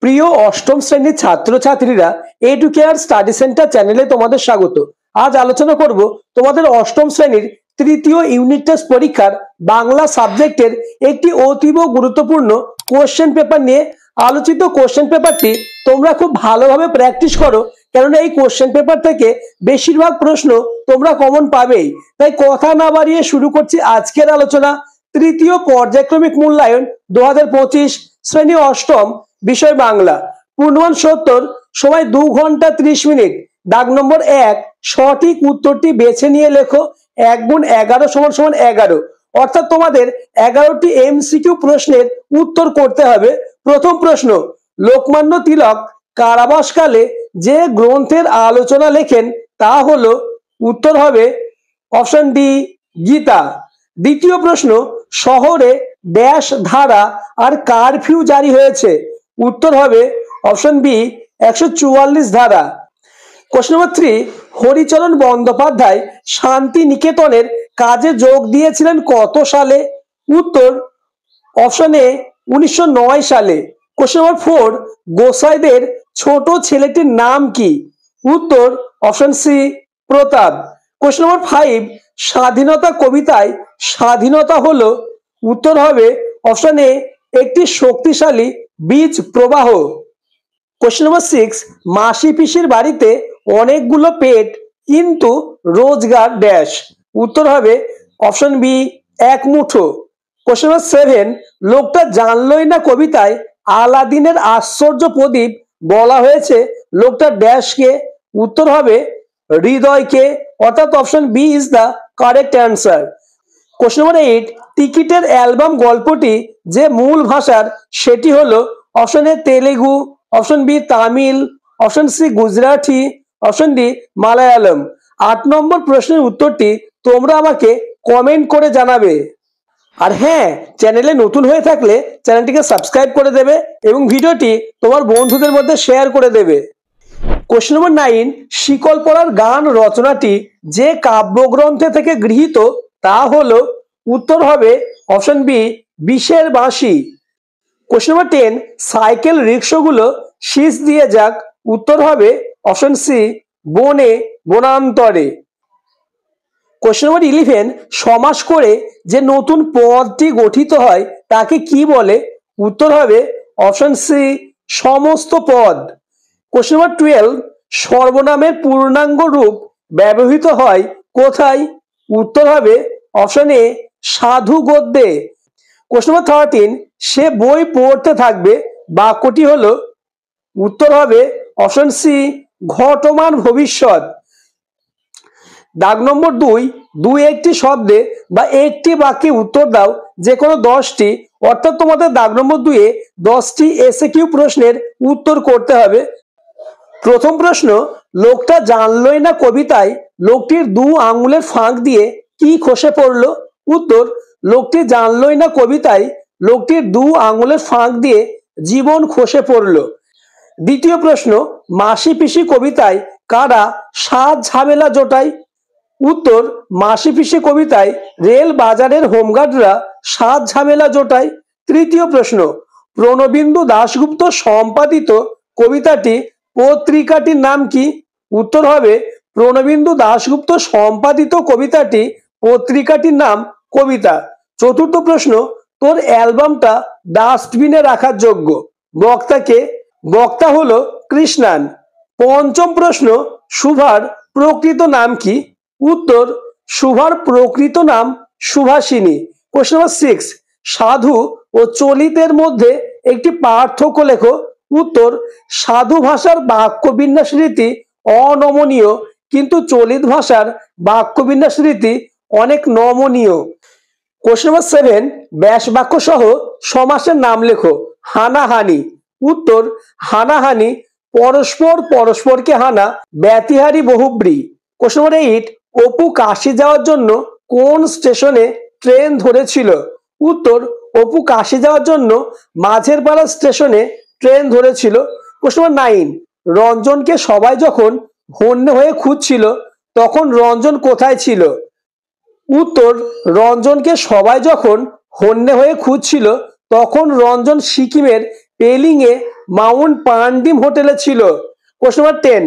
প্রিয় অষ্টম শ্রেণীর ছাত্রছাত্রীরা এডুকেয়ার স্টাডি সেন্টার চ্যানেলে তোমাদের স্বাগত। আজ আলোচনা করব তোমাদের অষ্টম শ্রেণীর তৃতীয় ইউনিট টেস্ট পরীক্ষার বাংলা সাবজেক্টের একটি অতীব গুরুত্বপূর্ণ কোশ্চেন পেপার নিয়ে। আলোচিত কোশ্চেন পেপারটি তোমরা খুব ভালোভাবে প্র্যাকটিস করো, কারণ এই কোশ্চেন পেপার থেকে বেশিরভাগ প্রশ্ন তোমরা কমন পাবেই। তাই কথা না বাড়িয়ে শুরু করছি আজকের আলোচনা। তৃতীয় পর্যায়ক্রমিক মূল্যায়ন 2025, শ্রেণী অষ্টম, বিষয় বাংলা। পূর্ণমান 70, সময় 2 ঘন্টা 30 মিনিট। দাগ নম্বর 1, সঠিক উত্তরটি বেছে নিয়ে লেখো। 1 গুণ 11 সমান সমান 11, অর্থাৎ তোমাদের 11টি এমসিকিউ প্রশ্নের উত্তর করতে হবে। প্রথম প্রশ্ন, লোকমান্য তিলক কারাবাসকালে যে গ্রন্থের আলোচনা লেখেন তা হলো, উত্তর হবে অপশন ডি, গীতা। দ্বিতীয় প্রশ্ন, শহরে ড্যাশ ধারা আর কারফিউ জারি হয়েছে, উত্তর হবে অপশন বি, 144 ধারা। কোশ্চেন নম্বর 3, হরিচরণ বন্দ্যোপাধ্যায় শান্তি নিকেতনের কাজে যোগ দিয়েছিলেন কত সালে, উত্তর অপশন এ, 1909 সালে। কোশ্চেন নম্বর 4, গোসাইদের ছোট ছেলেটির নাম কি, উত্তর অপশন সি, প্রতাপ। কোশ্চেন নম্বর 5, স্বাধীনতা কবিতায় স্বাধীনতা হলো, উত্তর হবে অপশন এ, একটি শক্তিশালী বীজ প্রবাহ। কোশ্চেন নম্বর 6, মাসি পিসির বাড়িতে অনেকগুলো পেট কিন্তু রোজগার ড্যাশ, উত্তর হবে অপশন বি, এক মুঠো। কোশ্চেন নম্বর 7, লোকটা জানলই না কবিতায় আলাদিনের আশ্চর্য প্রদীপ বলা হয়েছে লোকটা ড্যাশকে, উত্তর হবে হৃদয়কে, অর্থাৎ option B is the correct answer. Question number 8, টিকিটের অ্যালবাম গল্পটি যে মূল ভাষার সেটি হলো, option A Telugu, option B Tamil, option C Gujarati, option D Malayalam. 8 number প্রশ্নের উত্তরটি তোমরা আমাকে কমেন্ট করে জানাবে। আর হ্যাঁ, চ্যানেলে নতুন হয়ে থাকলে চ্যানেলটিকে সাবস্ক্রাইব করে দেবে এবং ভিডিওটি তোমার বন্ধুদের মধ্যে শেয়ার করে দেবে। কোশ্চেন নম্বর 9, শিকল পরার গান রচনাটি যে কাব্যগ্রন্থে থেকে গৃহীত তা হলো, উত্তর হবে অপশন বি, বিষের বাঁশি। কোশ্চেন নম্বর 10, সাইকেল রিক্সাগুলো শীষ দিয়ে যাক, উত্তর হবে অপশন সি, বনে বনান্তরে। কোশ্চেন নম্বর 11, সমাস করে যে নতুন পদটি গঠিত হয় তাকে কি বলে, উত্তর হবে অপশন সি, সমস্ত পদ। কোশ্চেন নম্বর 12, সর্বনামের পূর্ণাঙ্গ রূপ ব্যবহৃত হয় কোথায়, উত্তর হবে অপশন এ, সাধু গদ্যে। কোশ্চেন নম্বর 13, সে বই পড়তে থাকবে বাক্যটি হলো, উত্তর হবে অপশন সি, ঘটমান ভবিষ্যৎ। দাগ নম্বর 2, একটি শব্দে বা একটি বাক্যে উত্তর দাও যে কোনো 10টি, অর্থাৎ তোমাদের দাগ নম্বর 2-এ 10টি এসএকিউ প্রশ্নের উত্তর করতে হবে। প্রথম প্রশ্ন, লোকটা জানলই না কবিতায় লোকটির 2 আঙুলের ফাঁক দিয়ে কি খসে পড়লো, উত্তর লোকটি জানলই না কবিতায় লোকটির 2 আঙুলের ফাঁক দিয়ে জীবন খসে পড়লো। দ্বিতীয় প্রশ্ন, মাসি পিসি কবিতায় কারা সাত ঝামেলা জোটায়, উত্তর মাসি পিসি কবিতায় রেল বাজারের হোমগার্ডরা সাত ঝামেলা জোটায়। তৃতীয় প্রশ্ন, প্রণবেন্দু দাশগুপ্ত সম্পাদিত কবিতাটি পত্রিকাটির নাম কি, উত্তর হবে প্রণবেন্দু দাশগুপ্ত সম্পাদিত কবিতাটি পত্রিকাটির নাম কবিতা। চতুর্থ প্রশ্ন, তোর অ্যালবামটা ডাস্টবিনে রাখার যোগ্য, বক্তাকে, বক্তা হলো কৃষ্ণান। পঞ্চম প্রশ্ন, সুভার প্রকৃত নাম কি, উত্তর সুভার প্রকৃত নাম সুভাষিনী। কোশ্চেন নম্বর 6, সাধু ও চলিতের মধ্যে একটি পার্থক্য লেখো, উত্তর সাধু ভাষার বাক্য বিন্যাস রীতি অনমনীয় কিন্তু চলিত ভাষার বাক্য বিন্যাস রীতি অনেক নমনীয়। কোশ্চেন নম্বর 7, ব্যাস বাক্য সহ সমাসের নাম লেখো। হানাহানি, উত্তর হানাহানি পরস্পর পরস্পরকে হানা, ব্যতিহারী বহুব্রী। কোশ্চেন নম্বর 8, অপু কাশি যাওয়ার জন্য কোন স্টেশনে ট্রেন ধরেছিল, উত্তর অপু কাশি যাওয়ার জন্য মাঝের পাড়া স্টেশনে ট্রেন ধরেছিল। কোশ্চেন নম্বর 9, রঞ্জনকে সবাই যখন হন্যে হয়ে খুঁজছিল তখন রঞ্জন কোথায় ছিল, উত্তর রঞ্জনকে সবাই যখন হন্যে হয়ে খুঁজছিল তখন রঞ্জন সিকিমের পেলিং এ মাউন্ট পানডিম হোটেলে ছিল। কোশ্চেন নাম্বার 10,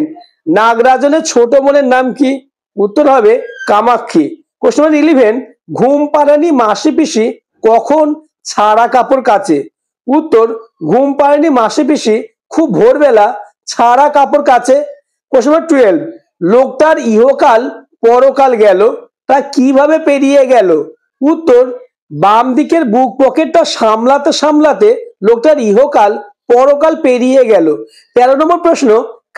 নাগরাজনের ছোট বোনের নাম কি? উত্তর হবে কামাক্ষী। কোশ্চেন নাম্বার 11, ঘুম পাড়ানি মাসি পিসি কখন ছাড়া কাপড় কাচে? উত্তর, ঘুম পাড়ানি মাসি পিসি খুব ভোরবেলা ছাড়া কাপড় কাচে। কোশ্চেন নাম্বার 12, লোকটার ইহকাল পরকাল গেল, তা কিভাবে পেরিয়ে গেল? উত্তর, বাম দিকের বুক পকেটটা সামলাতে সামলাতে লোকটার ইহকাল পরকাল পেরিয়ে গেল। 13 নম্বর প্রশ্ন,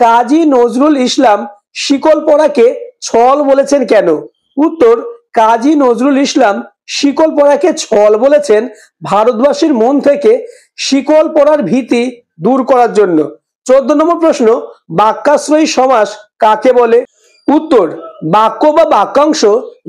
কাজী নজরুল ইসলাম শিকল পরাকে ছল বলেছেন কেন? উত্তর, কাজী নজরুল ইসলাম শিকল পরাকে ছল বলেছেন ভারতবাসীর মন থেকে শিকল পরার ভীতি দূর করার জন্য। 14 নম্বর প্রশ্ন, বাক্যাশ্রয়ী সমাস কাকে বলে? উত্তর, বাক্য বা বাক্যাংশ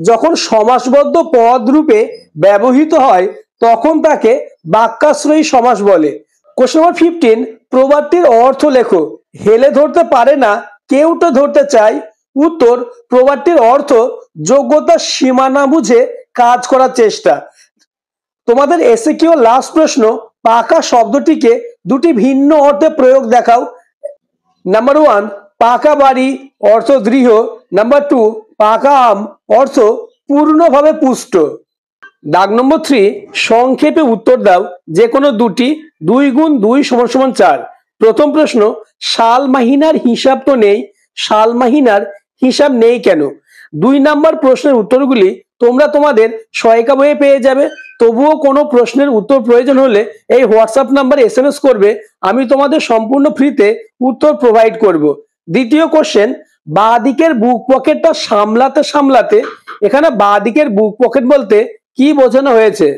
যখন সমাসবদ্ধ পদ রূপে ব্যবহৃত হয় তখন তাকে বাক্যাশ্রয়ী সমাস বলে। কোশ্চেন নাম্বার 15, প্রবাদটির অর্থ লেখো। হেলে ধরতে পারে না, কেউটা ধরতে চায়। উত্তর, প্রবাদটির অর্থ যোগ্যতার সীমা না বুঝে কাজ করার চেষ্টা। তোমাদের এসএকিউ লাস্ট প্রশ্ন, পাকা শব্দটিকে দুটি ভিন্ন অর্থে প্রয়োগ দেখাও। নাম্বার 1, পাকা বাড়ি অর্থ দৃঢ়। নাম্বার 2, পাকা আম অর্থ পূর্ণভাবে পুষ্ট। দাগ নম্বর 3, সংক্ষেপে উত্তর দাও যে কোনো দুটি। 2 গুণ 2 সমান 4। প্রথম প্রশ্ন, সাল মাহিনার হিসাব তো নেই, সাল মাহিনার হিসাব নেই কেন? 2 নাম্বার প্রশ্নের উত্তরগুলি তোমরা তোমাদের সহায়িকা বইয়ে পেয়ে যাবে। তবুও কোনো প্রশ্নের উত্তর প্রয়োজন হলে এই হোয়াটসঅ্যাপ নাম্বারে এসএমএস করবে, আমি তোমাদের সম্পূর্ণ ফ্রিতে উত্তর প্রোভাইড করব। দ্বিতীয় কোশ্চেন, বাঁ দিকের বুক পকেটটা সামলাতে সামলাতে, এখানে বাঁ দিকের বুক পকেট বলতে কি বোঝানো হয়েছে?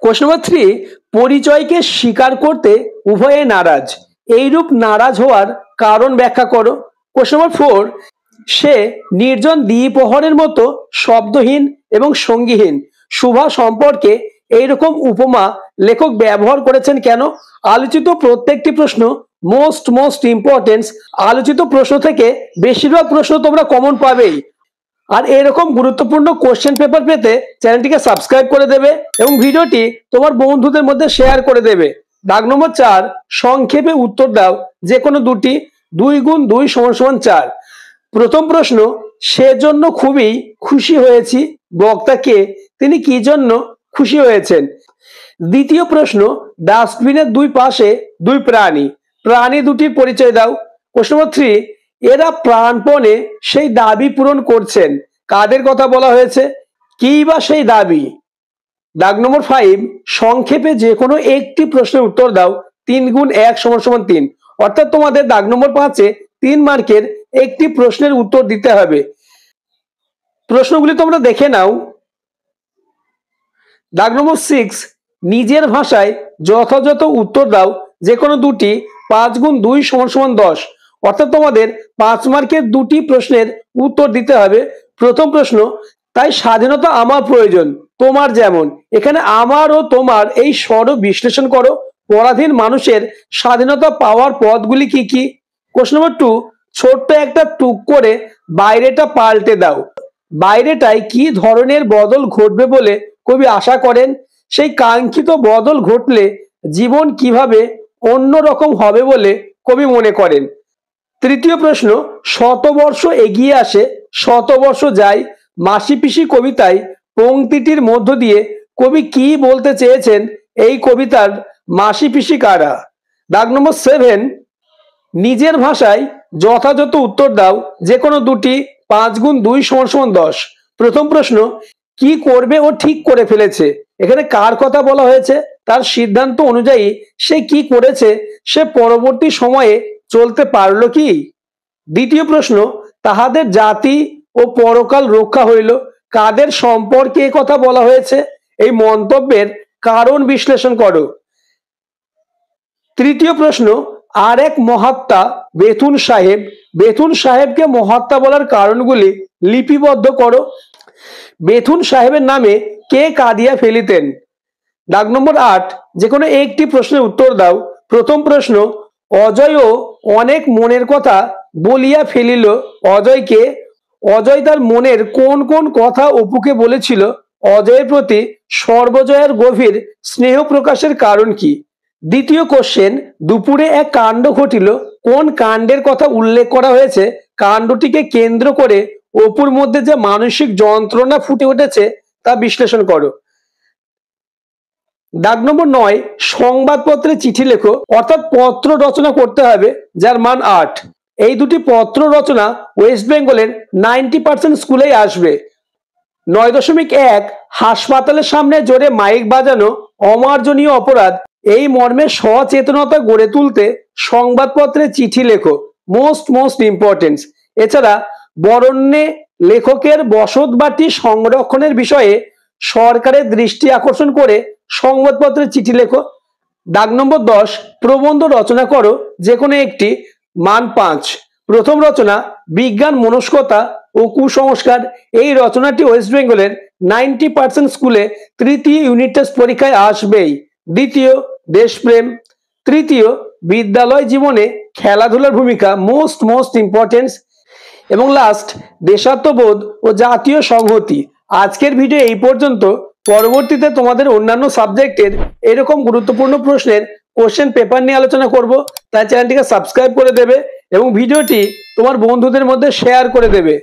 কোশ্চেন নাম্বার 3, পরিচয়কে স্বীকার করতে উভয়ে নারাজ, এইরূপ নারাজ হওয়ার কারণ ব্যাখ্যা করো। কোশ্চেন নাম্বার 4, সে নির্জন দ্বিপ্রহরের মতো শব্দহীন এবং সঙ্গীহীন। শুভা সম্পর্কে এইরকম উপমা লেখক ব্যবহার করেছেন কেন? আলোচিত প্রত্যেকটি প্রশ্ন মোস্ট ইম্পর্টেন্ট। আলোচিত প্রশ্ন থেকে বেশিরভাগ প্রশ্ন তোমরা কমন পাবেই। আর এরকম গুরুত্বপূর্ণ কোশ্চেন পেপার পেতে চ্যানেলটিকে সাবস্ক্রাইব করে দেবে এবং ভিডিওটি তোমার বন্ধুদের মধ্যে শেয়ার করে দেবে। দাগ নম্বর 4, সংক্ষেপে উত্তর দাও যে কোনো দুটি। 2 গুণ 2 সমান 4। প্রথম প্রশ্ন, সেজন্য খুবই খুশি হয়েছি, বক্তা কে? তিনি কি জন্য খুশি হয়েছেন? দ্বিতীয় প্রশ্ন, ডাস্টবিনের দুই পাশে দুই প্রাণী, প্রাণী দুটির পরিচয় দাও। প্রশ্ন নম্বর 3, এরা প্রাণপণে সেই দাবি পূরণ করছেন, কাদের কথা বলা হয়েছে? কি বা সেই দাবি? দাগ নম্বর 5, সংক্ষেপে যে কোনো একটি প্রশ্নের উত্তর দাও। 3 গুণ 1 সমান 3। অর্থাৎ তোমাদের দাগ নম্বর 5-এ 3 মার্কের একটি প্রশ্নের উত্তর দিতে হবে। প্রশ্নগুলি তোমরা দেখে নাও। দাগ নম্বর 6, নিজের ভাষায় যথাযথ উত্তর দাও যে কোনো দুটি। 5 গুণ 2 সমান 10। অর্থাৎ তোমাদের 5 মার্কের দুটি প্রশ্নের উত্তর দিতে হবে। প্রথম প্রশ্ন, তাই স্বাধীনতা আমার প্রয়োজন, তোমার যেমন। এখানে আমার ও তোমার এই স্বরূপ বিশ্লেষণ করো। পরাধীন মানুষের স্বাধীনতা পাওয়ার পথগুলি কি কি? কোশ্চেন নম্বর 2, ছোট্ট একটা টুক করে বাইরেটা পাল্টে দাও। বাইরেটায় কি ধরনের বদল ঘটবে বলে কবি আশা করেন? সেই কাঙ্ক্ষিত বদল ঘটলে জীবন কিভাবে অন্যরকম হবে বলে কবি মনে করেন? তৃতীয় প্রশ্ন, শতবর্ষ এগিয়ে আসে শতবর্ষ যায়, মাসি পিসি কবিতায় পংক্তিটির মধ্য দিয়ে কবি কি বলতে চেয়েছেন? এই কবিতার মাসি পিসি কারা? দাগ নম্বর 7, নিজের ভাষায় যথাযথ উত্তর দাও যে কোনো দুটি। 5 গুণ 2 সমান 10। প্রথম প্রশ্ন, কি করবে ও ঠিক করে ফেলেছে, এখানে কার কথা বলা হয়েছে? তার সিদ্ধান্ত অনুযায়ী সে কি করেছে, সে পরবর্তী সময়ে চলতে পারলো কি? দ্বিতীয় প্রশ্ন, তাহাদের জাতি ও পরকাল রক্ষা হইল, কাদের সম্পর্কে কথা বলা হয়েছে? এই মন্তব্যের কারণ বিশ্লেষণ করো। তৃতীয় প্রশ্ন, আর এক মহাত্মা বেথুন সাহেব, বেথুন সাহেবকে মহাত্মা বলার কারণগুলি লিপিবদ্ধ করো। বেথুন সাহেবের নামে কে কাঁদিয়া ফেলিতেন? দাগ নম্বর 8, যে কোনো একটি প্রশ্নের উত্তর দাও। প্রথম প্রশ্ন, অজয়ও অনেক মনের কথা বলিয়া ফেলিল, অজয়কে? অজয় তার মনের কোন কোন কথা অপুকে বলেছিল? অজয়ের প্রতি সর্বজয়ার গভীর স্নেহ প্রকাশের কারণ কি? দ্বিতীয় কোশ্চেন, দুপুরে এক কাণ্ড ঘটিল, কোন কাণ্ডের কথা উল্লেখ করা হয়েছে? কাণ্ডটিকে কেন্দ্র করে অপুর মধ্যে যে মানসিক যন্ত্রণা ফুটে উঠেছে তা বিশ্লেষণ করো। দাগ নম্বর 9, সংবাদপত্রে চিঠি লেখো, অর্থাৎ পত্র রচনা করতে হবে যার মান 8। এই দুটি পত্র রচনা ওয়েস্ট বেঙ্গলের 90% স্কুলেই আসবে। 9.1, হাসপাতালের সামনে জোরে মাইক বাজানো অমার্জনীয় অপরাধ, এই মর্মে সচেতনতা গড়ে তুলতে সংবাদপত্রে চিঠি লেখো, মোস্ট ইম্পর্টেন্ট। এছাড়া বরেণ্যে লেখকের বসতবাটি সংরক্ষণের বিষয়ে সরকারের দৃষ্টি আকর্ষণ করে সংবাদপত্রে চিঠি লেখো। দাগ নম্বর 10, প্রবন্ধ রচনা করো, যে কোনো একটি, মান 5। প্রথম রচনা বিজ্ঞান মনস্কতা ও কুসংস্কার, এই রচনাটি ওয়েস্ট বেঙ্গলের 90% স্কুলে তৃতীয় ইউনিট টেস্ট পরীক্ষায় আসবেই। দ্বিতীয় দেশপ্রেম। তৃতীয় বিদ্যালয় জীবনে খেলাধুলার ভূমিকা, মোস্ট ইম্পর্টেন্ট। এবং লাস্ট দেশাত্মবোধ ও জাতীয় সংহতি। আজকের ভিডিও এই পর্যন্ত। পরবর্তীতে তোমাদের অন্যান্য সাবজেক্টের এরকম গুরুত্বপূর্ণ প্রশ্নের কোশ্চেন পেপার নিয়ে আলোচনা করব, তাই চ্যানেলটিকে সাবস্ক্রাইব করে দেবে এবং ভিডিওটি তোমার বন্ধুদের মধ্যে শেয়ার করে দেবে।